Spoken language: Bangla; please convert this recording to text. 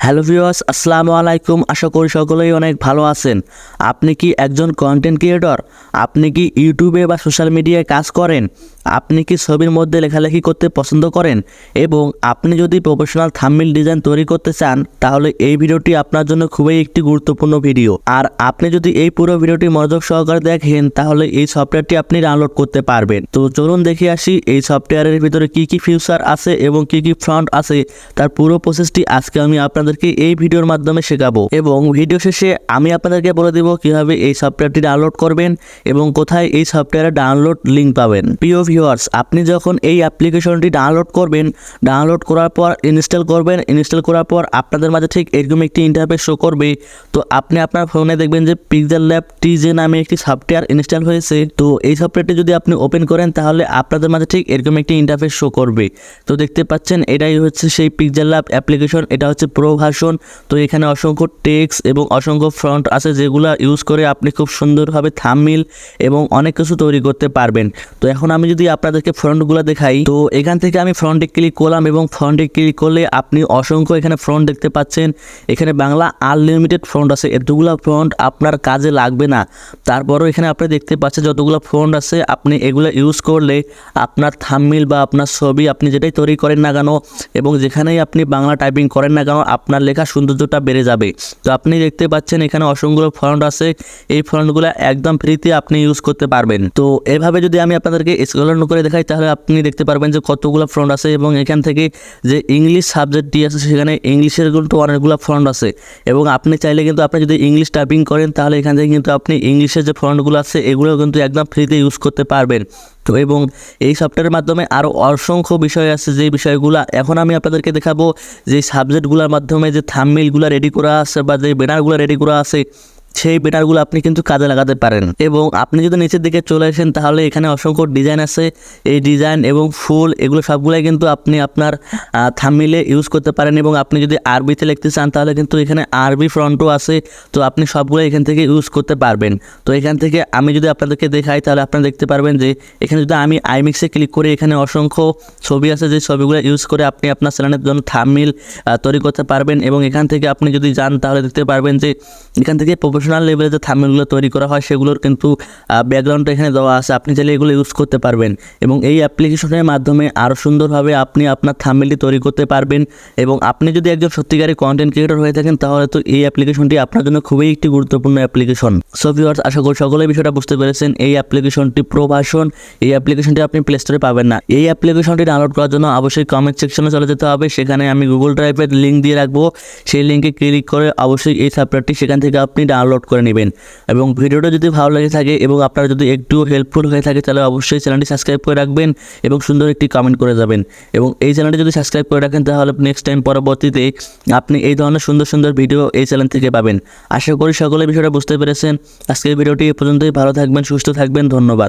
হ্যালো ভিউয়ার্স, আসসালামু আলাইকুম। আশা করি সকলেই অনেক ভালো আছেন। আপনি কি একজন কন্টেন্ট ক্রিয়েটর? আপনি কি ইউটিউবে বা সোশ্যাল মিডিয়ায় কাজ করেন? আপনি কি ছবির মধ্যে লেখালেখি করতে পছন্দ করেন এবং আপনি যদি প্রফেশনাল থাম্বনেল ডিজাইন তৈরি করতে চান, তাহলে এই ভিডিওটি আপনার জন্য খুবই একটি গুরুত্বপূর্ণ ভিডিও। আর আপনি যদি এই পুরো ভিডিওটি মনোযোগ সহকারে দেখেন, তাহলে এই সফটওয়্যারটি আপনি ডাউনলোড করতে পারবেন। তো চলুন দেখে আসি এই সফটওয়্যারের ভিতরে কি কি ফিচার আছে এবং কি কি ফ্রন্ট আছে, তার পুরো প্রসেসটি আজকে আমি আপনাদেরকে এই ভিডিওর মাধ্যমে শেখাবো। এবং ভিডিও শেষে আমি আপনাদেরকে বলে দেব কিভাবে এই সফটওয়্যারটি ডাউনলোড করবেন এবং কোথায় এই সফটওয়্যারের ডাউনলোড লিঙ্ক পাবেন। প্রিয় ভিউয়ার্স, আপনি যখন এই অ্যাপ্লিকেশনটি ডাউনলোড করবেন, ডাউনলোড করার পর ইনস্টল করবেন, ইনস্টল করার পর আপনাদের মাঝে ঠিক এরকম একটি ইন্টারফেস শো করবে। তো আপনি আপনার ফোনে দেখবেন যে পিক্সেল ল্যাব টিজে নামে একটি সফটওয়্যার ইনস্টল হয়েছে। তো এই সফটওয়্যারটি যদি আপনি ওপেন করেন, তাহলে আপনাদের মাঝে ঠিক এরকম একটি ইন্টারফেস শো করবে। তো দেখতে পাচ্ছেন, এটাই হচ্ছে সেই পিক্সেল ল্যাব অ্যাপ্লিকেশন। এটা হচ্ছে প্রো ভার্সন। তো এখানে অসংখ্য টেক্সট এবং অসংখ্য ফ্রন্ট আছে, যেগুলো ইউজ করে আপনি খুব সুন্দরভাবে থাম্বনেল এবং অনেক কিছু তৈরি করতে পারবেন। তো এখন আমি যদি আপনাদেরকে ফ্রন্টগুলো দেখাই, তো এখান থেকে আমি ফ্রন্টে ক্লিক করলাম এবং ফ্রন্টে ক্লিক করলে আপনি অসংখ্য এখানে ফ্রন্ট দেখতে পাচ্ছেন। এখানে বাংলা আনলিমিটেড ফ্রন্ট আছে। এতগুলো ফ্রন্ট আপনার কাজে লাগবে না, তারপরও এখানে আপনি দেখতে পাচ্ছেন যতগুলো ফ্রন্ট আছে, আপনি এগুলো ইউজ করলে আপনার থাম্বনেল বা আপনার ছবি আপনি যেটাই তৈরি করেন না কেন এবং যেখানেই আপনি বাংলা টাইপিং করেন না কেন, আপনার লেখা সৌন্দর্যটা বেড়ে যাবে। তো আপনি দেখতে পাচ্ছেন এখানে অসংখ্য ফন্ট আছে। এই ফন্টগুলো একদম ফ্রিতে আপনি ইউজ করতে পারবেন। তো এভাবে যদি আমি আপনাদেরকে স্ক্রল করে দেখাই, তাহলে আপনি দেখতে পারবেন যে কতগুলো ফন্ট আছে এবং এখান থেকে যে ইংলিশ সাবজেক্টটি আছে, সেখানে ইংলিশের কিন্তু অনেকগুলো ফন্ট আছে। এবং আপনি চাইলে কিন্তু আপনি যদি ইংলিশ টাইপিং করেন, তাহলে এখান থেকে কিন্তু আপনি ইংলিশের যে ফন্টগুলো আছে এগুলো কিন্তু একদম ফ্রিতে ইউজ করতে পারবেন। তো এবং এই সফটওয়্যারের মাধ্যমে আরও অসংখ্য বিষয় আছে, যে বিষয়গুলো এখন আমি আপনাদেরকে দেখাবো। যে সাবজেক্টগুলোর মাধ্যমে যে থাম্বনেলগুলো রেডি করা আছে বা যে ব্যানারগুলো রেডি করা আছে, সেই ব্যানারগুলো আপনি কিন্তু কাজে লাগাতে পারেন। এবং আপনি যদি নিচের দিকে চলে আসেন, তাহলে এখানে অসংখ্য ডিজাইন আছে। এই ডিজাইন এবং ফুল এগুলো সবগুলাই কিন্তু আপনি আপনার থাম্বনেলে ইউজ করতে পারেন। এবং আপনি যদি আরবিতে লিখতে চান, তাহলে কিন্তু এখানে আরবি ফ্রন্টও আছে। তো আপনি সবগুলো এখান থেকে ইউজ করতে পারবেন। তো এখান থেকে আমি যদি আপনাদেরকে দেখাই, তাহলে আপনারা দেখতে পারবেন যে এখানে যদি আমি আইমিক্সে ক্লিক করি, এখানে অসংখ্য ছবি আছে, যে ছবিগুলো ইউজ করে আপনি আপনার চ্যানেলের জন্য থাম্বনেল তৈরি করতে পারবেন। এবং এখান থেকে আপনি যদি যান, তাহলে দেখতে পারবেন যে এখান থেকে প্রফেশনাল লেভেলে যে থাম্বনেলগুলো তৈরি করা হয়, সেগুলোর কিন্তু ব্যাকগ্রাউন্ডটা এখানে দেওয়া আছে। আপনি চাইলে এগুলো ইউজ করতে পারবেন এবং এই অ্যাপ্লিকেশনের মাধ্যমে আরও সুন্দরভাবে আপনি আপনার থাম্বনেলটি তৈরি করতে পারবেন। এবং আপনি যদি একজন সত্যিকারের কন্টেন্ট ক্রিয়েটর হয়ে থাকেন, তাহলে তো এই অ্যাপ্লিকেশনটি আপনার জন্য খুবই একটি গুরুত্বপূর্ণ অ্যাপ্লিকেশন। সো ভিউয়ার্স, আশা করি সকলে বিষয়টা বুঝতে পেরেছেন। এই অ্যাপ্লিকেশনটি প্রো ভার্সন। এই অ্যাপ্লিকেশনটি আপনি প্লে স্টোরে পাবেন না। এই অ্যাপ্লিকেশনটি ডাউনলোড করার জন্য অবশ্যই কমেন্ট সেকশনে চলে যেতে হবে। সেখানে আমি গুগল ড্রাইভের লিঙ্ক দিয়ে রাখবো। সেই লিঙ্কে ক্লিক করে অবশ্যই এই সফটওয়্যারটি সেখান থেকে আপনি ডাউনলোড করে নেবেন। এবং ভিডিওটা যদি ভালো লেগে থাকে এবং আপনারা যদি একটু হেল্পফুল হয়ে থাকে, তাহলে অবশ্যই চ্যানেলটি সাবস্ক্রাইব করে রাখবেন এবং সুন্দর একটি কমেন্ট করে যাবেন। এবং এই চ্যানেলটি যদি সাবস্ক্রাইব করে রাখেন, তাহলে নেক্সট টাইম পরবর্তীতে আপনি এই ধরনের সুন্দর সুন্দর ভিডিও এই চ্যানেল থেকে পাবেন। আশা করি সকলে বিষয়টা বুঝতে পেরেছেন। আজকের ভিডিওটি এ পর্যন্তই। ভালো থাকবেন, সুস্থ থাকবেন। ধন্যবাদ।